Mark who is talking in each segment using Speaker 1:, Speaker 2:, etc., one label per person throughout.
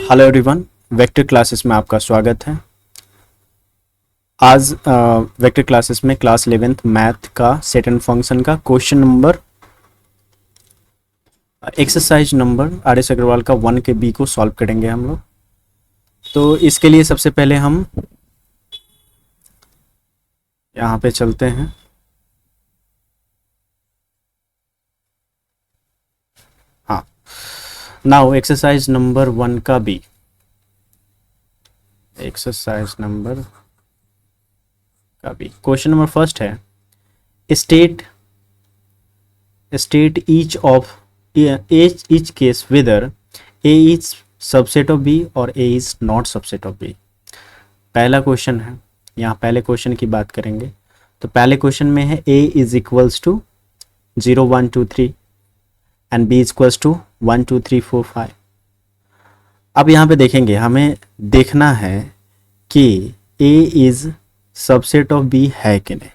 Speaker 1: Hello everyone, vector Classes में आपका स्वागत है। आज वेक्टर क्लासेस में क्लास 11th मैथ का सेट एंड फंक्शन का question number exercise number R S Agarwal का 1 के बी को सॉल्व करेंगे हम लोग। तो इसके लिए सबसे पहले हम यहाँ पे चलते हैं। हाँ, नाउ एक्सरसाइज नंबर 1 का बी। एक्सरसाइज नंबर का बी क्वेश्चन नंबर फर्स्ट है, state each case whether A is subset of B और A is not subset of B। पहला क्वेश्चन है, यहाँ पहले क्वेश्चन की बात करेंगे। तो पहले क्वेश्चन में है A is equals to 0 1 2 3 and B is equals to 1 2 3 4 5। अब यहाँ पे देखेंगे, हमें देखना है कि A is subset of B है कि नहीं।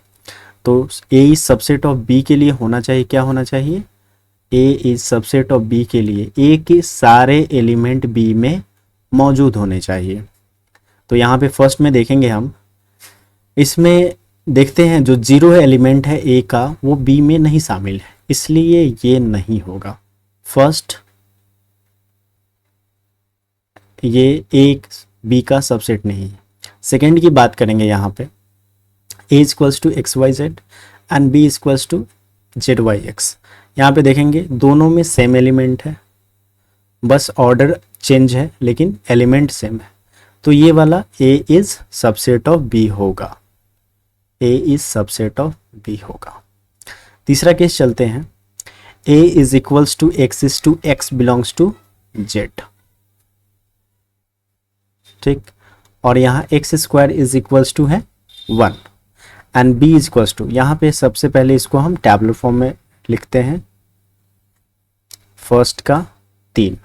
Speaker 1: तो A is subset of B के लिए होना चाहिए, क्या होना चाहिए, A is subset of B के लिए A के सारे एलिमेंट B में मौजूद होने चाहिए। तो यहाँ पे फर्स्ट में देखेंगे हम, इसमें देखते हैं जो जीरो एलिमेंट है A का वो B में नहीं शामिल है, इसलिए ये नहीं होगा। फर्स्ट, ये एक B का सबसेट नहीं है। सेकेंड की बात करेंगे, यहाँ पे A equals to X Y Z and B equals to Z Y X. यहाँ पे देखेंगे दोनों में सेम एलिमेंट है, बस ऑर्डर चेंज है लेकिन एलिमेंट सेम है। तो ये वाला A is subset of B होगा, A is subset of B होगा। तीसरा केस चलते हैं, A is equals to X is to X belongs to Z, ठीक। और यहाँ X square is equals to है 1 and B is equals to, यहाँ पे सबसे पहले इसको हम टैबुलर फॉर्म में लिखते हैं। फर्स्ट का 3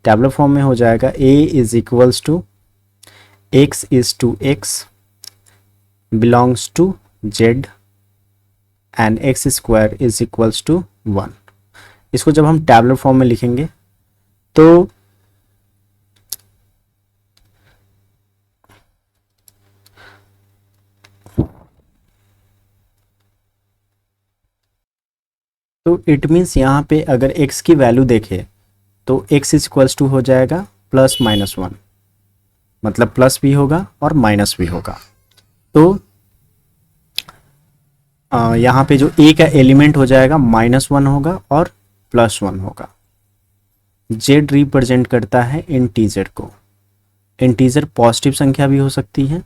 Speaker 1: टैबुलर फॉर्म में हो जाएगा, A is equals to X is to X belongs to Z and X square is equals to 1। इसको जब हम टैबुलर फॉर्म में लिखेंगे तो इट मीन्स यहाँ पे अगर x की वैल्यू देखें तो x इज इक्वल्स टू हो जाएगा प्लस माइनस 1, मतलब प्लस भी होगा और माइनस भी होगा। तो यहाँ पे जो a का एलिमेंट हो जाएगा -1 होगा और +1 होगा। z रिप्रेजेंट करता है इंटीजर को। इंटीजर पॉजिटिव संख्या भी हो सकती है,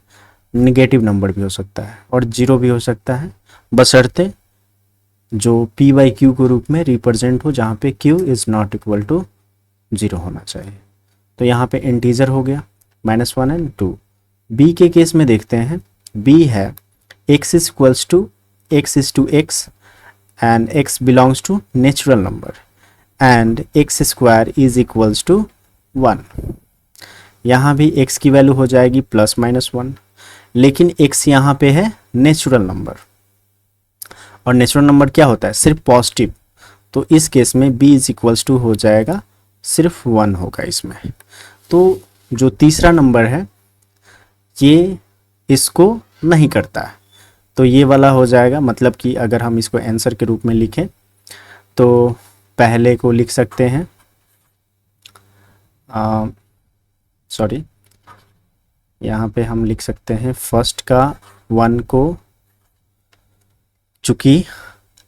Speaker 1: निगेटिव नंबर भी हो सकता है और जीरो भी हो सकता है, बशर्ते जो p बाई क्यू के रूप में रिप्रेजेंट हो, जहाँ पे q is not equal to 0 होना चाहिए। तो यहाँ पे इंटीजर हो गया -1 एंड 2। b के केस में देखते हैं, b है x is equals to X is to X and x belongs to natural number and X square is equals to 1। यहाँ भी x की वैल्यू हो जाएगी +-1, लेकिन x यहाँ पे है नेचुरल नंबर और नेचुरल नंबर क्या होता है, सिर्फ पॉजिटिव। तो इस केस में b इज इक्वल्स टू हो जाएगा सिर्फ 1 होगा इसमें। तो जो तीसरा नंबर है ये इसको नहीं करता है, तो ये वाला हो जाएगा। मतलब कि अगर हम इसको आंसर के रूप में लिखें तो पहले को लिख सकते हैं, सॉरी यहाँ पे हम लिख सकते हैं फर्स्ट का 1 को, चूँकि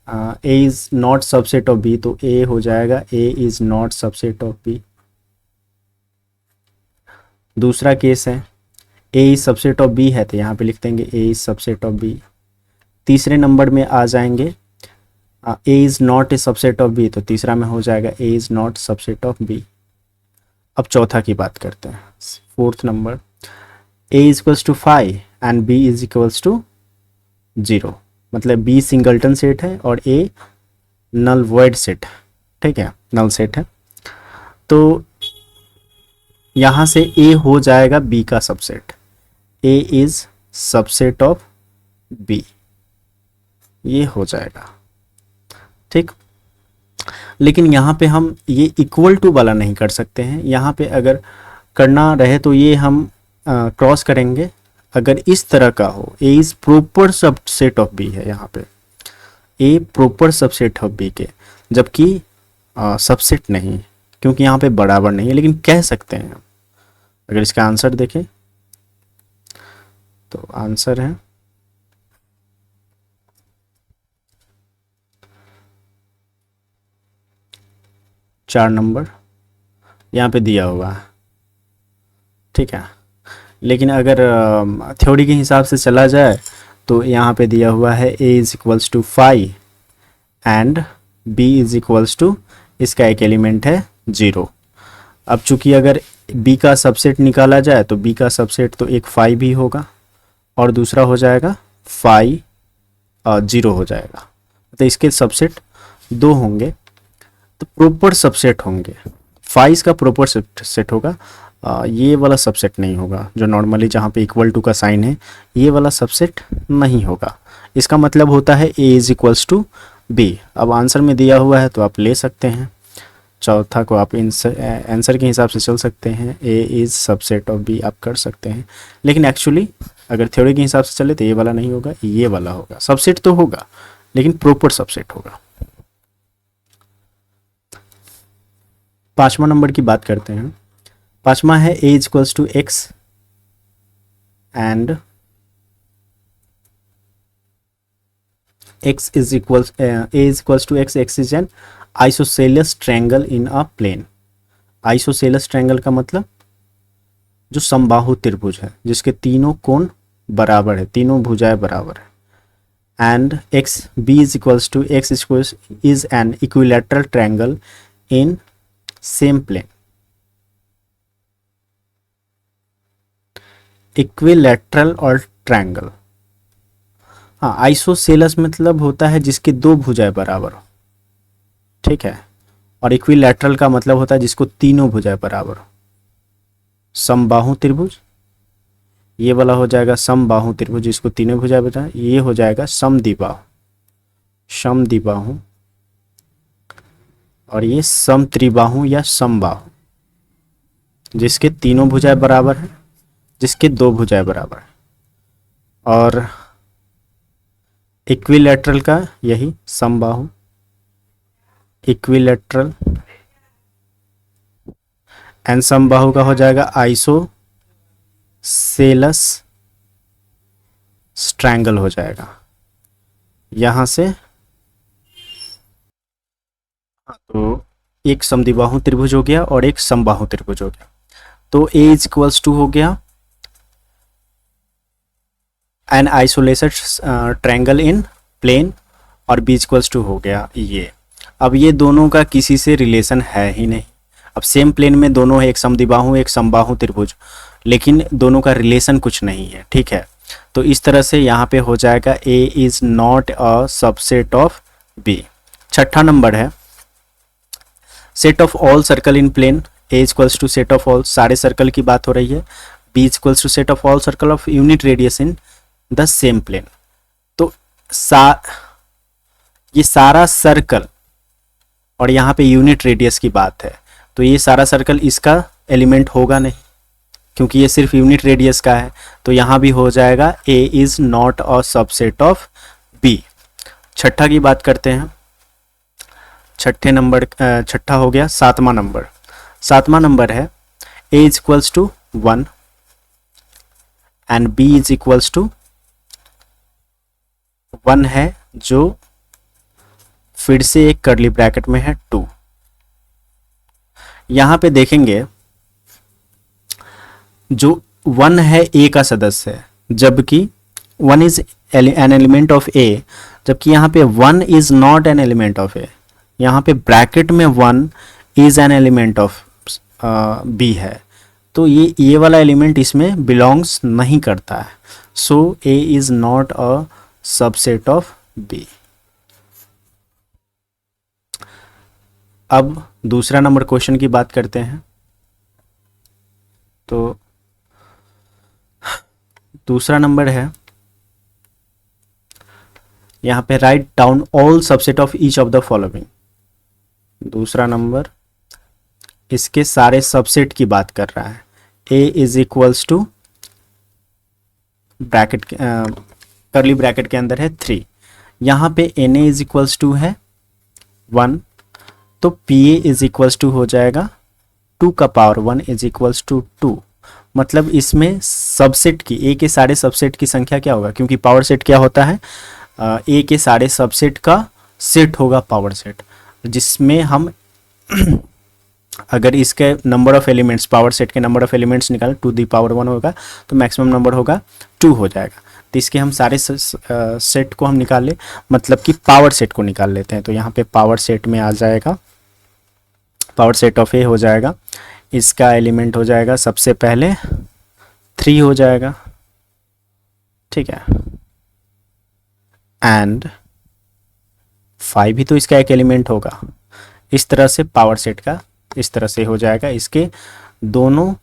Speaker 1: A is not subset of B तो A हो जाएगा A is not subset of B। दूसरा केस है A is subset of B है तो यहाँ पे लिख देंगे A is subset of B। तीसरे नंबर में आ जाएंगे A is not a subset of B, तो तीसरा में हो जाएगा A is not subset of B। अब चौथा की बात करते हैं, fourth number, A is equals to 5 and B is equals to 0, मतलब B सिंगल्टन सेट है और A नल वॉइड सेट, ठीक है, नल सेट है। तो यहाँ से A हो जाएगा B का subset, A is subset of B, ये हो जाएगा, ठीक। लेकिन यहाँ पे हम ये इक्वल टू वाला नहीं कर सकते हैं। यहाँ पे अगर करना रहे तो ये हम क्रॉस करेंगे अगर इस तरह का हो, A is proper subset of B है, यहाँ पे A proper subset of B के, जबकि सबसेट नहीं, क्योंकि यहाँ पे बराबर नहीं है, लेकिन कह सकते हैं। अगर इसका आंसर देखें तो आंसर है 4 नंबर यहाँ पे दिया हुआ है, ठीक है। लेकिन अगर थ्योरी के हिसाब से चला जाए तो यहाँ पे दिया हुआ है a is equals to 5 and b is equals to, इसका एक एलिमेंट है 0। अब चूंकि अगर b का सबसेट निकाला जाए तो b का सबसेट तो एक 5 भी होगा और दूसरा हो जाएगा 5 0 हो जाएगा, तो इसके सबसेट 2 होंगे, तो प्रॉपर सबसेट होंगे। 5 का प्रॉपर सेट होगा, ये वाला सबसेट नहीं होगा, जो नॉर्मली जहाँ पे इक्वल टू का साइन है ये वाला सबसेट नहीं होगा। इसका मतलब होता है a is equals to B. अब आंसर में दिया हुआ है तो आप ले सकते हैं, चौथा को आप आंसर के हिसाब से चल सकते हैं, a is subset of b आप कर सकते हैं। लेकिन एक्चुअली अगर थ्योरी के हिसाब से चले तो ये वाला नहीं होगा, ये वाला होगा। सबसेट तो होगा लेकिन प्रॉपर सबसेट होगा। 5वां नंबर की बात करते हैं। 5वां है a is equals to X and x is equals a is equals to x, x is an isosceles triangle in a plane। isosceles triangle का मतलब जो समबाहु त्रिभुज है जिसके तीनों कोण बराबर है, तीनों भुजाएं बराबर है। And x b is equals to x is an equilateral triangle in same plane। Equilateral और ट्रायंगल, हाँ, आइसोसेलस मतलब होता है जिसके दो भुजाएं बराबर हो, ठीक है। और इक्विलैटरल का मतलब होता है जिसको तीनों भुजाएं बराबर हो। समबाहु त्रिभुज, ये वाला हो जाएगा समबाहु त्रिभुज जिसको तीनों भुजाएं बराबर, ये हो जाएगा समद्विबाहु, समद्विबाहु, और ये समत्रिबाहु या समबाहु जिसके तीनों भुजाएं बराबर है, जिसके दो भुजाएं बराबर है। और इक्विलैटरल का यही समबाहु, इक्विलैटरल, एंड समबाहु का हो जाएगा आइसोसेलस ट्रायंगल हो जाएगा। यहां से तो एक समद्विबाहु त्रिभुज हो गया और एक समबाहु त्रिभुज हो गया। तो a इज इक्वल्स टू हो गया an isolated triangle in plane, और b इक्वल्स टू हो गया ये। अब ये दोनों का किसी से रिलेशन है ही नहीं। अब सेम प्लेन में दोनों है, एक समद्विबाहु एक समबाहु त्रिभुज, लेकिन दोनों का रिलेशन कुछ नहीं है, ठीक है। तो इस तरह से यहाँ पे हो जाएगा a is not a subset of b। 6ठा नंबर है set of all circle in plane, a equals to set of all, सारे सर्कल की बात हो रही है। b equals to set of all circle of unit radius in the same plane. तो ये सारा सर्कल, और यहाँ पे यूनिट रेडियस की बात है, तो ये सारा सर्कल इसका एलिमेंट होगा नहीं क्योंकि ये सिर्फ यूनिट रेडियस का है। तो यहाँ भी हो जाएगा a is not a subset of b। 6ठा की बात करते हैं। 6ठे नंबर, 6ठा हो गया। 7वां नंबर, 7वां नंबर है a is equals to 1 and b is equals to 1 है, जो फिर से एक कर्ली ब्रैकेट में है 2। यहां पे देखेंगे जो 1 है a का सदस्य है, जबकि 1 is an element of a, जबकि यहाँ पे 1 is not an element of a। यहाँ पे ब्रैकेट में 1 is an element of b है, तो ये वाला एलिमेंट इसमें बिलोंग्स नहीं करता है। सो a is not a subset of b। अब दूसरा नंबर क्वेश्चन की बात करते हैं। तो दूसरा नंबर है, यहाँ पे write down all subset of each of the following. दूसरा नंबर इसके सारे सबसेट की बात कर रहा है A is equals to bracket curly bracket के अंदर है 3, यहाँ पे N A is equals to है 1, तो P A is equals to हो जाएगा 2 का पावर 1 इज इक्वल्स टू 2। मतलब इसमें सबसेट की ए के सारे सबसेट की संख्या क्या होगा, क्योंकि पावर सेट क्या होता है, ए के सारे सबसेट का सेट होगा पावर सेट, जिसमें हम अगर इसके number of elements, power set के नंबर ऑफ एलिमेंट्स निकालें 2 दी पावर 1 होगा तो मैक्सिमम नंबर होगा 2 हो जाएगा। तो इसके हम सारे सेट को हम निकाल ले, मतलब कि पावर सेट को निकाल लेते हैं। तो यहाँ पे पावर सेट में आ जाएगा, पावर सेट ऑफ ए हो जाएगा, इसका एलिमेंट हो जाएगा सबसे पहले 3 हो जाएगा, ठीक है, एंड 5 भी तो इसका एक एलिमेंट होगा। इस तरह से पावर सेट का इस तरह से हो जाएगा। इसके दोनों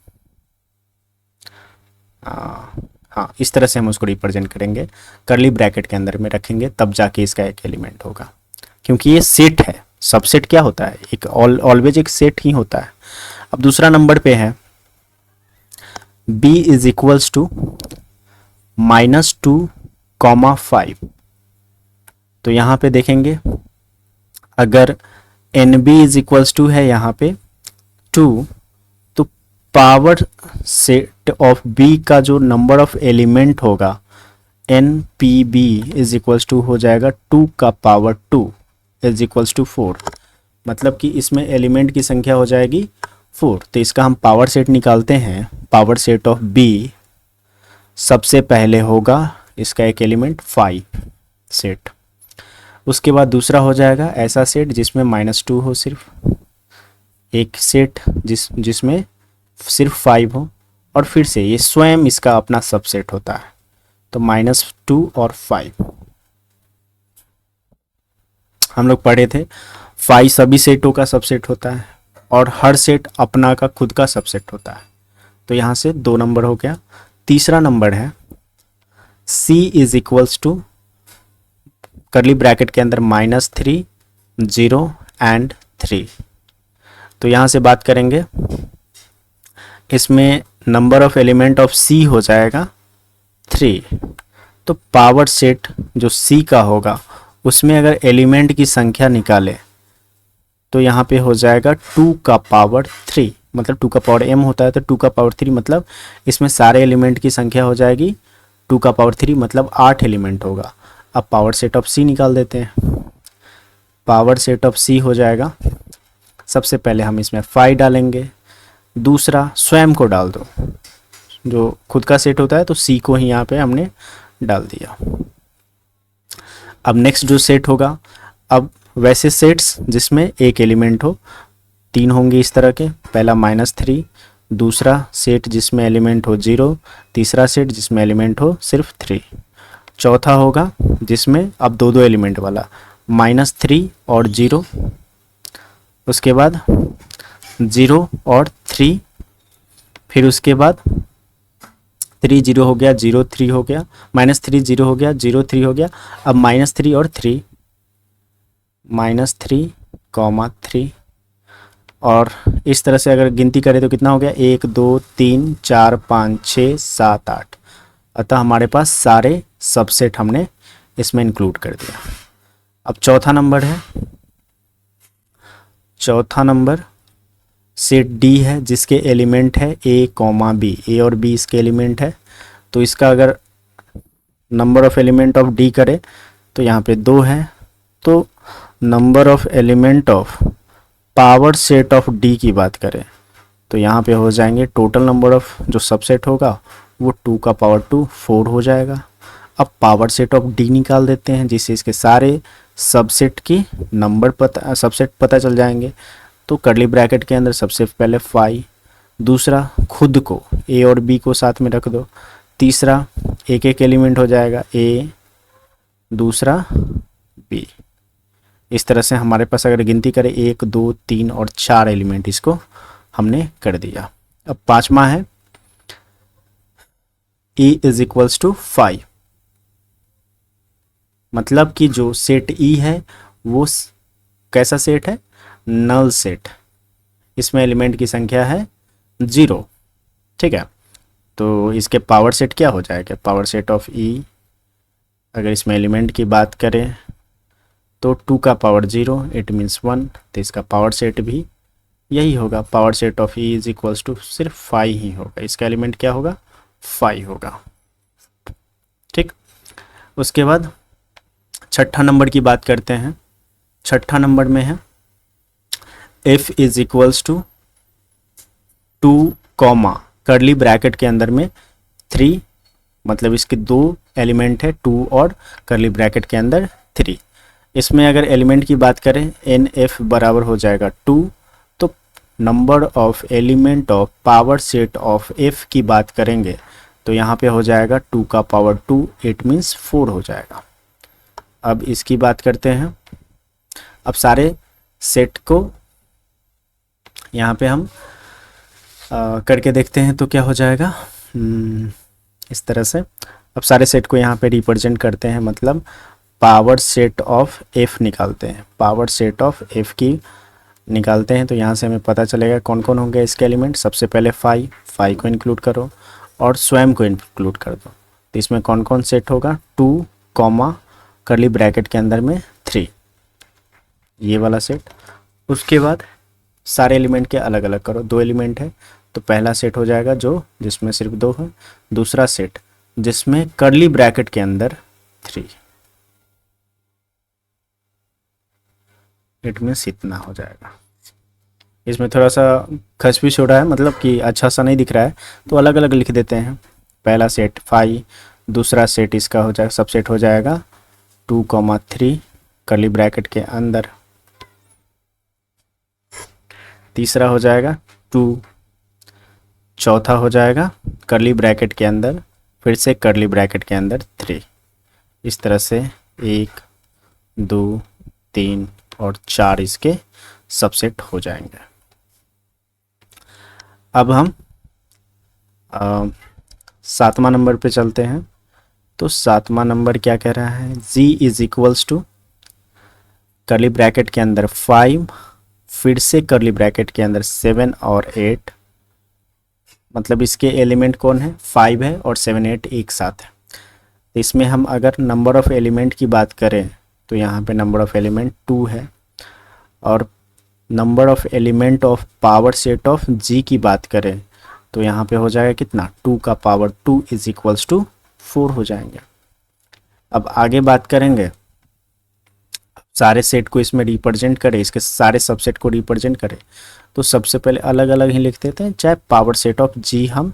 Speaker 1: हाँ इस तरह से हम उसको रिप्रेजेंट करेंगे, करली ब्रैकेट के अंदर में रखेंगे, तब जाके इसका एक एलिमेंट होगा, क्योंकि ये सेट है। सबसेट क्या होता है, एक ऑलवेज एक सेट ही होता है। अब दूसरा नंबर पे है b इज इक्वल्स टू -2,5। तो यहाँ पे देखेंगे अगर NB इज इक्वल्स टू है यहाँ पे 2, तो पावर सेट ऑफ B का जो नंबर ऑफ एलिमेंट होगा NPB इज इक्वल्स टू हो जाएगा 2 का पावर 2 इज इक्वल्स टू 4। मतलब कि इसमें एलिमेंट की संख्या हो जाएगी 4। तो इसका हम पावर सेट निकालते हैं, पावर सेट ऑफ B सबसे पहले होगा इसका एक एलिमेंट 5 सेट, उसके बाद दूसरा हो जाएगा ऐसा सेट जिसमें -2 हो, सिर्फ एक सेट जिसमें सिर्फ 5 हो, और फिर से ये स्वयं इसका अपना सबसेट होता है। तो -2 और 5 हम लोग पढ़े थे, 5 सभी सेटों का सबसेट होता है और हर सेट अपना का खुद का सबसेट होता है। तो यहाँ से 2 नंबर हो गया। तीसरा नंबर है C is equals to curly bracket के अंदर -3, 0 एंड 3। तो यहाँ से बात करेंगे, इसमें number of element of C हो जाएगा 3। तो पावर सेट जो C का होगा उसमें अगर एलिमेंट की संख्या निकाले तो यहाँ पे हो जाएगा 2 का पावर 3, मतलब 2 का पावर m होता है तो 2 का पावर 3, मतलब इसमें सारे एलिमेंट की संख्या हो जाएगी 2 का पावर 3, मतलब 8 एलिमेंट होगा। अब पावर सेट ऑफ C निकाल देते हैं। पावर सेट ऑफ C हो जाएगा, सबसे पहले हम इसमें 5 डालेंगे, दूसरा स्वयं को डाल दो, जो खुद का सेट होता है तो C को ही यहाँ पे हमने डाल दिया। अब नेक्स्ट जो सेट होगा, अब वैसे सेट्स जिसमें एक एलिमेंट हो, 3 होंगे इस तरह के, पहला -3, दूसरा सेट जिसमें एलिमेंट हो 0, तीसरा सेट जिसमें एलिमेंट हो सिर्फ 3, चौथा होगा जिसमें अब 2 एलिमेंट वाला -3 और 0, उसके बाद 0 और 3, फिर उसके बाद 3 0 हो गया, 0 3 हो गया, -3 0 हो गया, 0 3 हो गया। अब -3 और 3, -3, 3, और इस तरह से अगर गिनती करें तो कितना हो गया, 1 2 3 4 5 6 7 8। अतः हमारे पास सारे सबसेट हमने इसमें इंक्लूड कर दिया। अब चौथा नंबर है, चौथा नंबर सेट D है जिसके एलिमेंट है A, B, A और B इसके एलिमेंट है। तो इसका अगर number of element of D करें तो यहाँ पे 2 है, तो number of element of power set of D की बात करें तो यहाँ पे हो जाएंगे, टोटल नंबर ऑफ जो सबसेट होगा वो 2 का पावर 2 4 हो जाएगा। अब पावर सेट ऑफ D निकाल देते हैं, जिससे इसके सारे सबसेट की नंबर सबसेट पता चल जाएंगे। तो करली ब्रैकेट के अंदर सबसे पहले 5, दूसरा खुद को A और B को साथ में रख दो, तीसरा एक एक एलिमेंट हो जाएगा A, दूसरा B। इस तरह से हमारे पास अगर गिनती करें 1 2 3 और 4 एलिमेंट इसको हमने कर दिया। अब पांचवा है E इज इक्वल्स टू 5, मतलब कि जो सेट E है वो कैसा सेट है, नल सेट, इसमें एलिमेंट की संख्या है 0, ठीक है। तो इसके पावर सेट क्या हो जाएगा, पावर सेट ऑफ ई, अगर इसमें एलिमेंट की बात करें तो 2 का पावर 0 इट मीन्स 1, तो इसका पावर सेट भी यही होगा। Power set of E is equals to सिर्फ 5 ही होगा, इसका एलिमेंट क्या होगा, 5 होगा। ठीक, उसके बाद छठा नंबर की बात करते हैं। छठा नंबर में है f is equals to 2 comma curly bracket के अंदर में 3, मतलब इसके दो एलिमेंट है 2 और कर्ली ब्रैकेट के अंदर 3। इसमें अगर एलिमेंट की बात करें एन एफ बराबर हो जाएगा 2, तो number of element of power set of f की बात करेंगे तो यहाँ पे हो जाएगा 2 का पावर 2 इट मीन्स 4 हो जाएगा। अब इसकी बात करते हैं। अब सारे सेट को यहाँ पे हम करके देखते हैं तो क्या हो जाएगा, इस तरह से। अब सारे सेट को यहाँ पे रिप्रेजेंट करते हैं, मतलब पावर सेट ऑफ f निकालते हैं, पावर सेट ऑफ f की निकालते हैं। तो यहाँ से हमें पता चलेगा कौन कौन होंगे इसके एलिमेंट। सबसे पहले 5 को इंक्लूड करो और स्वयं को इंक्लूड कर दो। तो इसमें कौन कौन सेट होगा, 2 कॉमा कर्ली ब्रैकेट के अंदर में 3, ये वाला सेट। उसके बाद सारे एलिमेंट के अलग अलग करो, 2 एलिमेंट है तो पहला सेट हो जाएगा जो जिसमें सिर्फ 2 है, दूसरा सेट जिसमें कर्ली ब्रैकेट के अंदर 3, इट मीन्स इतना हो जाएगा। इसमें थोड़ा सा खसफिश हो रहा है, मतलब कि अच्छा सा नहीं दिख रहा है, तो अलग अलग लिख देते हैं। पहला सेट 5, दूसरा सेट इसका हो जाएगा, सबसेट हो जाएगा 2,3 कर्ली ब्रैकेट के अंदर, तीसरा हो जाएगा 2, चौथा हो जाएगा कर्ली ब्रैकेट के अंदर, फिर से कर्ली ब्रैकेट के अंदर 3। इस तरह से 1, 2, 3 और 4 इसके सबसेट हो जाएंगे। अब हम 7वां नंबर पे चलते हैं। तो 7वां नंबर क्या कह रहा है, g is equals to curly bracket के अंदर 5, फिर से कर्ली ब्रैकेट के अंदर 7 और 8, मतलब इसके एलिमेंट कौन है, 5 है और 7, 8 एक साथ है। तो इसमें हम अगर नंबर ऑफ़ एलिमेंट की बात करें तो यहाँ पे नंबर ऑफ़ एलिमेंट 2 है, और number of element of power set of g की बात करें तो यहाँ पे हो जाएगा कितना, 2 का पावर 2 इज इक्वल्स टू 4 हो जाएंगे। अब आगे बात करेंगे, सारे सेट को इसमें रिप्रेजेंट करें, इसके सारे सबसेट को रिप्रेजेंट करें, तो सबसे पहले अलग अलग ही लिख देते हैं, चाहे पावर सेट ऑफ जी हम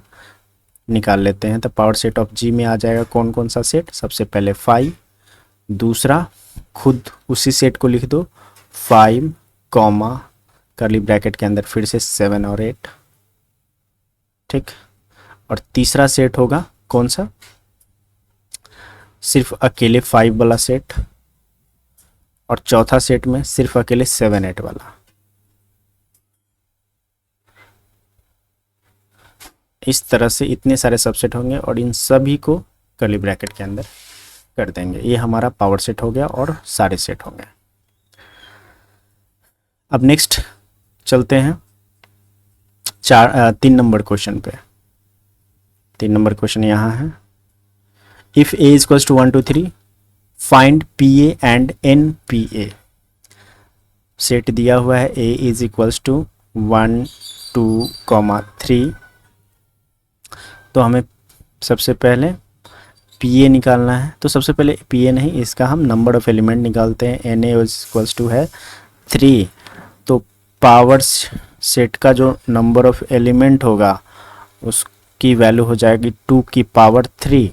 Speaker 1: निकाल लेते हैं। तो पावर सेट ऑफ जी में आ जाएगा कौन कौन सा सेट, सबसे पहले 5, दूसरा खुद उसी सेट को लिख दो 5 कॉमा कर्ली ब्रैकेट के अंदर फिर से 7 और 8, ठीक। और तीसरा सेट होगा कौन सा, सिर्फ अकेले 5 वाला सेट, और चौथा सेट में सिर्फ अकेले 7, 8 वाला। इस तरह से इतने सारे सबसेट होंगे और इन सभी को कर्ली ब्रैकेट के अंदर कर देंगे। ये हमारा पावर सेट हो गया और सारे सेट होंगे। अब नेक्स्ट चलते हैं 3 नंबर क्वेश्चन पे। 3 नंबर क्वेश्चन यहाँ है, if a equals to 1 2 3 find PA and NPA। Set दिया हुआ है a इज इक्वल्स टू 1 2 3, तो हमें सबसे पहले PA निकालना है। तो सबसे पहले PA नहीं, इसका हम नंबर ऑफ एलिमेंट निकालते हैं। NA इक्वल्स टू है 3, तो पावर सेट का जो नंबर ऑफ एलिमेंट होगा उसकी वैल्यू हो जाएगी 2 की पावर 3,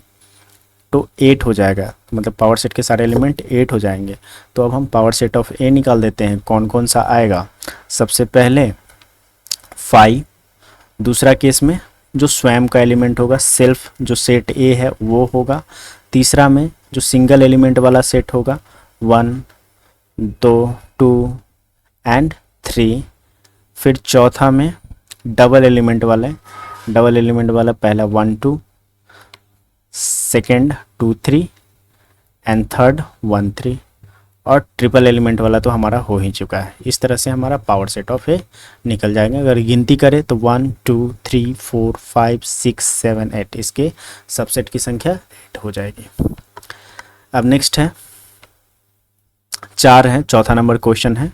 Speaker 1: तो 8 हो जाएगा, मतलब पावर सेट के सारे एलिमेंट 8 हो जाएंगे। तो अब हम पावर सेट ऑफ A निकाल देते हैं, कौन कौन सा आएगा। सबसे पहले 5, दूसरा केस में जो स्वयं का एलिमेंट होगा, सेल्फ जो सेट A है वो होगा। तीसरा में जो सिंगल एलिमेंट वाला सेट होगा 1 2 एंड 3। फिर चौथा में डबल एलिमेंट वाला पहला 1 2, सेकेंड 2 3 एंड थर्ड 1 3, और ट्रिपल एलिमेंट वाला तो हमारा हो ही चुका है। इस तरह से हमारा पावर सेट ऑफ ए निकल जाएगा। अगर गिनती करें तो 1 2 3 4 5 6 7 8, इसके सबसेट की संख्या 8 हो जाएगी। अब नेक्स्ट है 4 है, चौथा नंबर क्वेश्चन है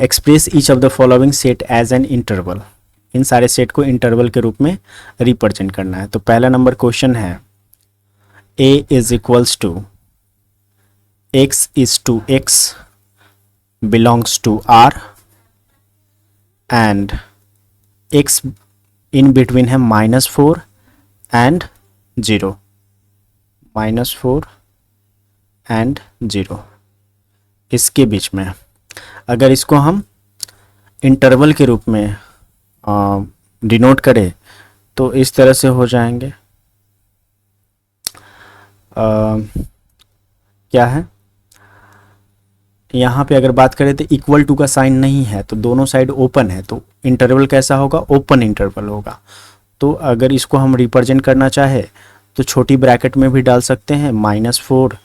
Speaker 1: express each of the following set as an interval. इन सारे सेट को इंटरवल के रूप में रिप्रेजेंट करना है। तो पहला नंबर क्वेश्चन है a is equals to x is to x belongs to R and x in between है -4 and 0, -4 and 0 इसके बीच में। अगर इसको हम इंटरवल के रूप में डिनोट करें तो इस तरह से हो जाएंगे। क्या है यहाँ पे अगर बात करें तो इक्वल टू का साइन नहीं है, तो दोनों साइड ओपन है, तो इंटरवल कैसा होगा, ओपन इंटरवल होगा। तो अगर इसको हम रिप्रेजेंट करना चाहे तो छोटी ब्रैकेट में भी डाल सकते हैं, -4,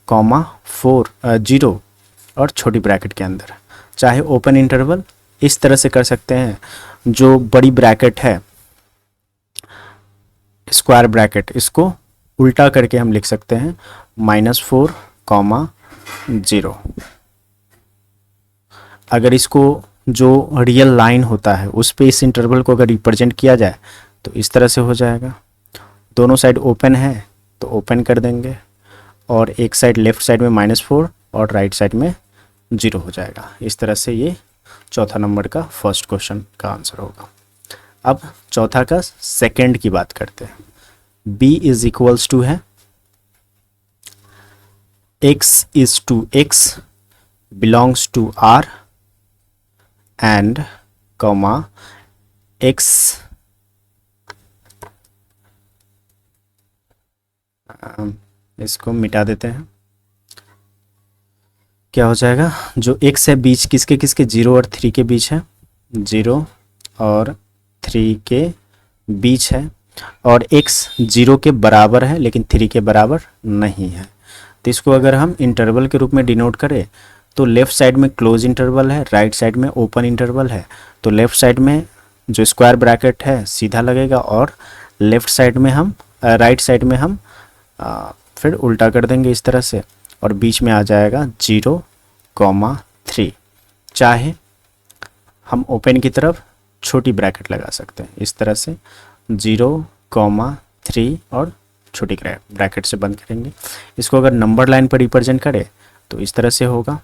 Speaker 1: 4 0 और छोटी ब्रैकेट के अंदर, चाहे ओपन इंटरवल इस तरह से कर सकते हैं। जो बड़ी ब्रैकेट है स्क्वायर ब्रैकेट, इसको उल्टा करके हम लिख सकते हैं -4, 0। अगर इसको जो रियल लाइन होता है उस पे इस इंटरवल को अगर रिप्रेजेंट किया जाए तो इस तरह से हो जाएगा। दोनों साइड ओपन है तो ओपन कर देंगे, और एक साइड लेफ्ट साइड में -4 और राइट साइड में 0 हो जाएगा। इस तरह से ये चौथा नंबर का फर्स्ट क्वेश्चन का आंसर होगा। अब चौथा का सेकंड की बात करते हैं। b इज इक्वल्स टू है x is to x belongs to R and x इसको मिटा देते हैं। क्या हो जाएगा, जो x है बीच किसके किसके, 0 और 3 के बीच है, 0 और 3 के बीच है, और x 0 के बराबर है लेकिन 3 के बराबर नहीं है। तो इसको अगर हम इंटरवल के रूप में डिनोट करें तो लेफ़्ट साइड में क्लोज इंटरवल है, राइट साइड में ओपन इंटरवल है। तो लेफ़्ट साइड में जो स्क्वायर ब्रैकेट है सीधा लगेगा, और लेफ़्ट साइड में हम राइट साइड में हम फिर उल्टा कर देंगे इस तरह से, और बीच में आ जाएगा 0, 3। चाहे हम ओपन की तरफ छोटी ब्रैकेट लगा सकते हैं इस तरह से, 0, 3 और छोटी ब्रैकेट से बंद करेंगे। इसको अगर नंबर लाइन पर रिप्रेजेंट करें तो इस तरह से होगा।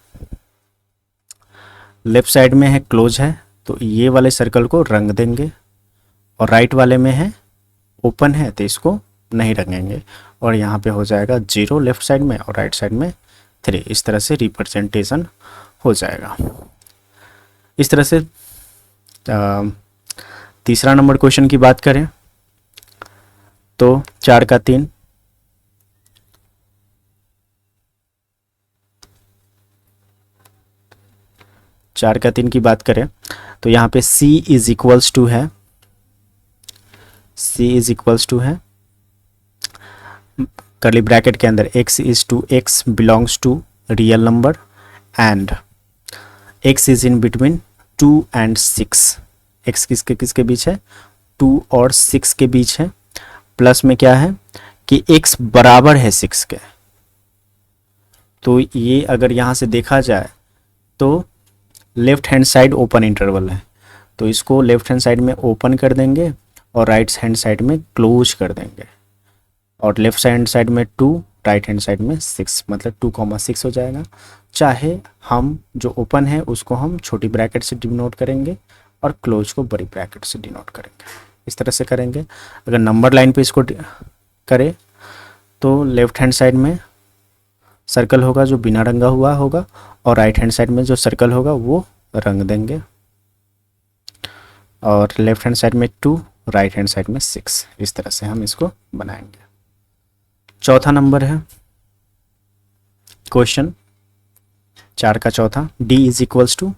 Speaker 1: लेफ्ट साइड में है क्लोज है तो ये वाले सर्कल को रंग देंगे, और राइट वाले में है ओपन है तो इसको नहीं रंगेंगे, और यहाँ पे हो जाएगा 0 लेफ्ट साइड में और राइट साइड में 3। इस तरह से रिप्रेजेंटेशन हो जाएगा। इस तरह से तीसरा नंबर क्वेश्चन की बात करें तो 4 का 3, की बात करें तो यहाँ पे c इज इक्वल्स टू है, करली ब्रैकेट के अंदर x is to x belongs to real number and x is in between 2 and 6। x किसके किसके बीच है, 2 और 6 के बीच है। प्लस में क्या है कि x बराबर है 6 के। तो ये अगर यहाँ से देखा जाए तो left hand side open interval है, तो इसको लेफ्ट हैंड साइड में ओपन कर देंगे और राइट हैंड साइड में क्लोज कर देंगे, और लेफ्ट हैंड साइड में 2, राइट हैंड साइड में 6, मतलब 2,6 हो जाएगा। चाहे हम जो ओपन है उसको हम छोटी ब्रैकेट से डिनोट करेंगे और क्लोज को बड़ी ब्रैकेट से डिनोट करेंगे, इस तरह से करेंगे। अगर नंबर लाइन पे इसको करें तो लेफ्ट हैंड साइड में सर्कल होगा जो बिना रंगा हुआ होगा, और राइट हैंड साइड में जो सर्कल होगा वो रंग देंगे, और लेफ्ट हैंड साइड में 2, राइट हैंड साइड में 6। इस तरह से हम इसको बनाएंगे। चौथा नंबर है क्वेश्चन 4 का चौथा, d is equals to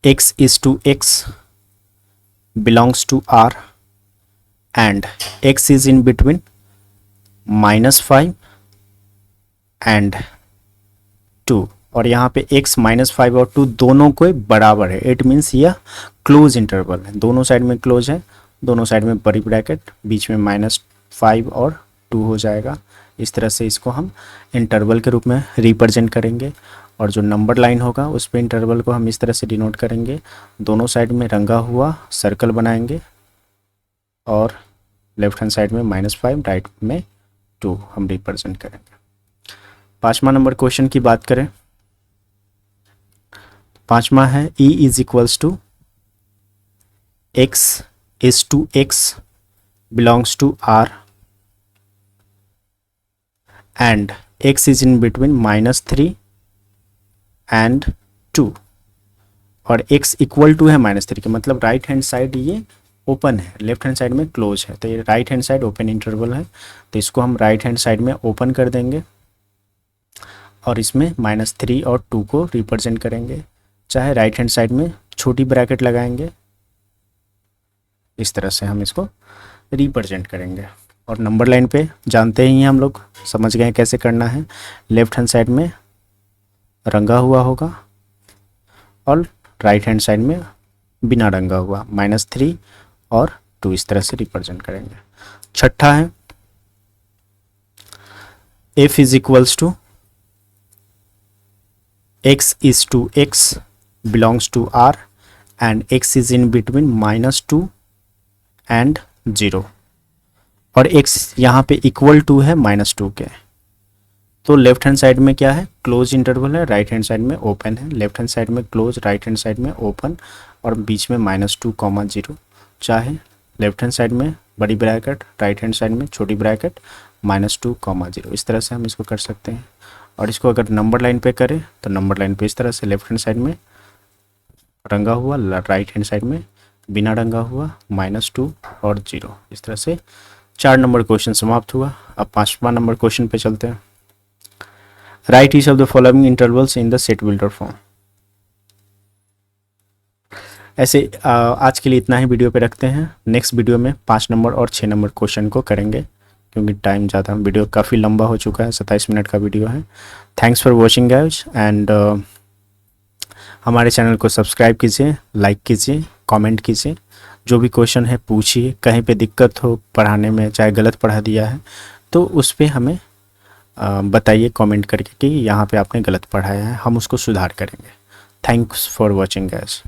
Speaker 1: x is to x belongs to R and x is in between -5 and 2, और यहाँ पे x -5 और 2 दोनों को बराबर है। इट मीन्स यह क्लोज इंटरवल है, दोनों साइड में क्लोज है, दोनों साइड में बड़ी ब्रैकेट, बीच में -5 और 2 हो जाएगा। इस तरह से इसको हम इंटरवल के रूप में रिप्रेजेंट करेंगे, और जो नंबर लाइन होगा उस पे इंटरवल को हम इस तरह से डिनोट करेंगे। दोनों साइड में रंगा हुआ सर्कल बनाएंगे, और लेफ्ट हैंड साइड में -5, राइट में 2 हम रिप्रेजेंट करेंगे। 5वां नंबर क्वेश्चन की बात करें, 5वां है E is equals to x is to x belongs to R and x is in between -3 and 2, और x इक्वल टू है -3 के, मतलब राइट हैंड साइड ये ओपन है, लेफ्ट हैंड साइड में क्लोज है, तो ये right hand side open interval है, तो इसको हम राइट हैंड साइड में ओपन कर देंगे और इसमें -3 और 2 को रिप्रेजेंट करेंगे। चाहे राइट हैंड साइड में छोटी ब्रैकेट लगाएंगे, इस तरह से हम इसको रिप्रेजेंट करेंगे। और नंबर लाइन पे जानते ही हैं हम लोग, समझ गए कैसे करना है। लेफ्ट हैंड साइड में रंगा हुआ होगा और राइट हैंड साइड में बिना रंगा हुआ, -3 और 2 इस तरह से रिप्रेजेंट करेंगे। छठा है f is equals to x is to x belongs to R and x is in between -2 and 0, और x यहाँ पे इक्वल टू है -2 के। तो लेफ्ट हैंड साइड में क्या है, क्लोज इंटरवल है, राइट हैंड साइड में ओपन है, लेफ्ट हैंड साइड में क्लोज, राइट हैंड साइड में ओपन, और बीच में -2, 0। चाहे लेफ्ट हैंड साइड में बड़ी ब्रैकेट, राइट हैंड साइड में छोटी ब्रैकेट, -2, 0, इस तरह से हम इसको कर सकते हैं। और इसको अगर नंबर लाइन पे करें तो नंबर लाइन पे इस तरह से लेफ्ट हैंड साइड में रंगा हुआ, राइट हैंड साइड में बिना रंगा हुआ, -2 और 0, इस तरह से 4 नंबर क्वेश्चन समाप्त हुआ। अब 5वां नंबर क्वेश्चन पे चलते हैं। Right each of the following intervals in the set builder form. ऐसे आज के लिए इतना ही वीडियो पे रखते हैं। नेक्स्ट वीडियो में 5 नंबर और 6 नंबर क्वेश्चन को करेंगे, क्योंकि टाइम ज़्यादा, वीडियो काफ़ी लंबा हो चुका है, 27 मिनट का वीडियो है। Thanks for watching guys, and हमारे चैनल को सब्सक्राइब कीजिए, लाइक कीजिए, कमेंट कीजिए, जो भी क्वेश्चन है पूछिए। कहीं पे दिक्कत हो पढ़ाने में, चाहे गलत पढ़ा दिया है तो उस पर हमें बताइए कमेंट करके कि यहाँ पे आपने गलत पढ़ाया है, हम उसको सुधार करेंगे। Thanks for watching guys.